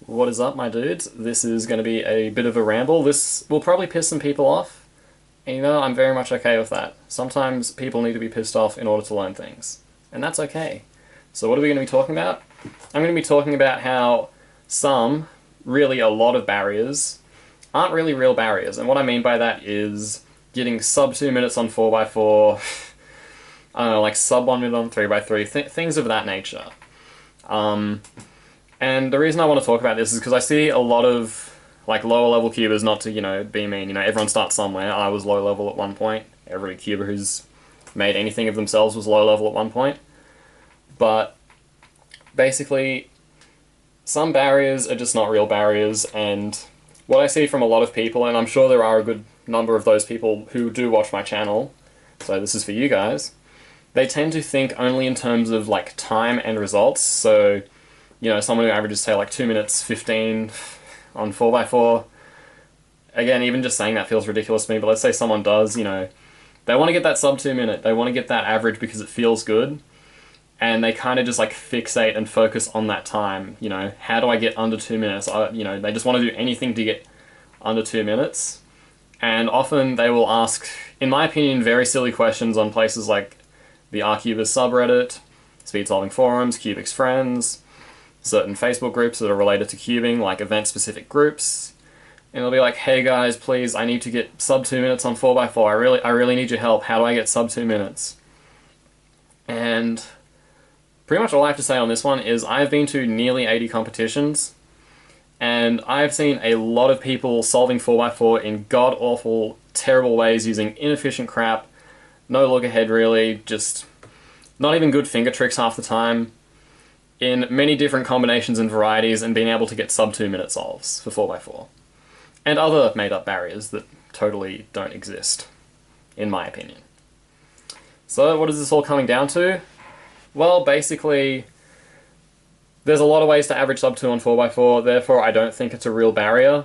What is up, my dudes? This is going to be a bit of a ramble. This will probably piss some people off, and I'm very much okay with that. Sometimes people need to be pissed off in order to learn things, and that's okay. So what are we going to be talking about? I'm going to be talking about how some, really a lot of barriers, aren't really real barriers, and what I mean by that is getting sub 2 minutes on 4x4, I don't know, like sub 1 minute on 3x3, things of that nature. And the reason I want to talk about this is because I see a lot of like lower level cubers, not to, be mean, everyone starts somewhere. I was low level at one point. Every cuber who's made anything of themselves was low level at one point. But basically, some barriers are just not real barriers, and what I see from a lot of people, and I'm sure there are a good number of those people who do watch my channel, so this is for you guys, they tend to think only in terms of like time and results. So someone who averages, say, like 2 minutes 15 on 4x4, again, even just saying that feels ridiculous to me, but let's say someone does, they want to get that sub 2 minute, they want to get that average because it feels good, and they kind of just like fixate and focus on that time, how do I get under 2 minutes? They just want to do anything to get under 2 minutes, and often they will ask, in my opinion, very silly questions on places like the RCubers subreddit, speed solving forums, Cubics friends, certain Facebook groups that are related to cubing, like event-specific groups, and they'll be like, "Hey guys, please, I need to get sub 2 minutes on 4x4. I really need your help. How do I get sub 2 minutes?" And pretty much all I have to say on this one is I've been to nearly 80 competitions, and I've seen a lot of people solving 4x4 in god-awful, terrible ways using inefficient crap, no look ahead really, just not even good finger tricks half the time, in many different combinations and varieties, and being able to get sub 2 minute solves for 4x4. And other made up barriers that totally don't exist, in my opinion. So what is this all coming down to? Well, basically, there's a lot of ways to average sub 2 on 4x4, therefore I don't think it's a real barrier.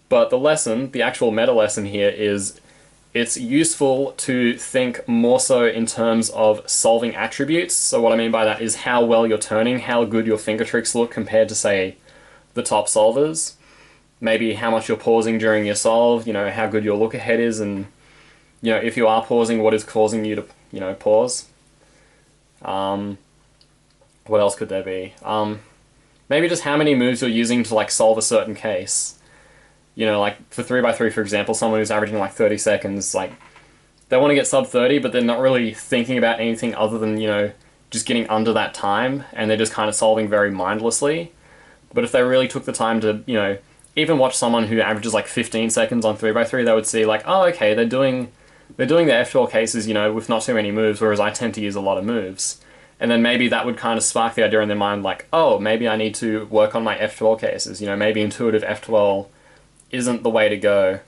But the lesson, the actual meta lesson here is it's useful to think more so in terms of solving attributes. So what I mean by that is how well you're turning, how good your finger tricks look compared to, say, the top solvers. Maybe how much you're pausing during your solve, how good your look ahead is, and if you are pausing, what is causing you to, pause. What else could there be? Maybe just how many moves you're using to like solve a certain case. Like for 3x3, for example, someone who's averaging like 30 seconds, like, they want to get sub 30, but they're not really thinking about anything other than, just getting under that time, and they're just kind of solving very mindlessly. But if they really took the time to, even watch someone who averages like 15 seconds on 3x3, they would see like, oh, okay, they're doing the F12 cases, with not too many moves, whereas I tend to use a lot of moves. And then maybe that would kind of spark the idea in their mind, like, oh, maybe I need to work on my F12 cases, maybe intuitive F12 isn't the way to go,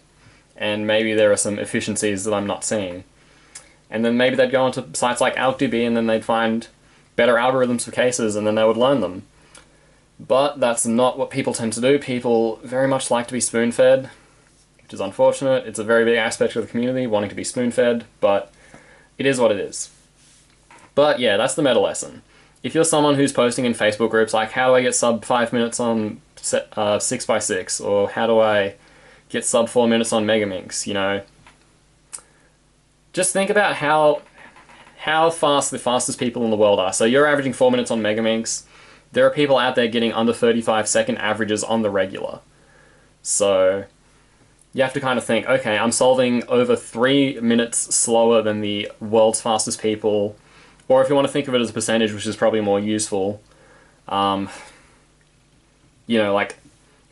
and maybe there are some efficiencies that I'm not seeing. And then maybe they'd go onto sites like AlcDB, and then they'd find better algorithms for cases, and then they would learn them. But that's not what people tend to do. People very much like to be spoon-fed, which is unfortunate. It's a very big aspect of the community, wanting to be spoon-fed, but it is what it is. But yeah, that's the meta lesson. If you're someone who's posting in Facebook groups like, how do I get sub 5 minutes on 6x6, or how do I get sub 4 minutes on Megaminx, just think about how fast the fastest people in the world are. So you're averaging 4 minutes on Megaminx. There are people out there getting under 35-second averages on the regular. So you have to kind of think, okay, I'm solving over 3 minutes slower than the world's fastest people, or if you want to think of it as a percentage, which is probably more useful, like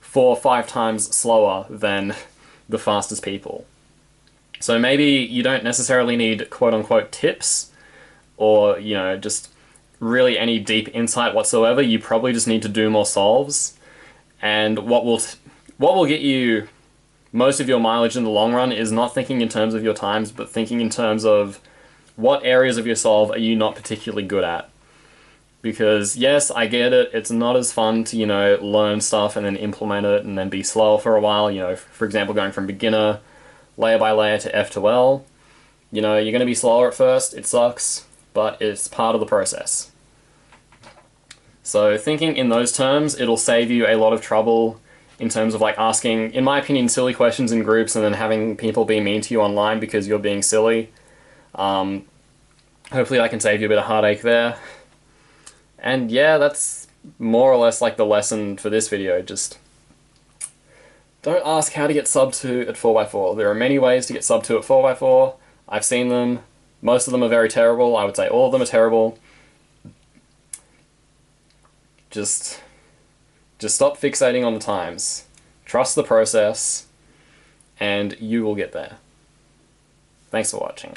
4 or 5 times slower than the fastest people. So maybe you don't necessarily need quote-unquote tips, or, just really any deep insight whatsoever. You probably just need to do more solves. And what will get you most of your mileage in the long run is not thinking in terms of your times, but thinking in terms of what areas of your solve are you not particularly good at. Because yes, I get it, it's not as fun to, learn stuff and then implement it and then be slow for a while, for example, going from beginner, layer by layer to F2L. You're going to be slower at first, it sucks, but it's part of the process. So thinking in those terms, it'll save you a lot of trouble in terms of like asking, in my opinion, silly questions in groups and then having people be mean to you online because you're being silly. Hopefully I can save you a bit of heartache there. And yeah, that's more or less like the lesson for this video. Just don't ask how to get sub 2 at 4x4. There are many ways to get sub 2 at 4x4. I've seen them. Most of them are very terrible. I would say all of them are terrible. Just stop fixating on the times. Trust the process, and you will get there. Thanks for watching.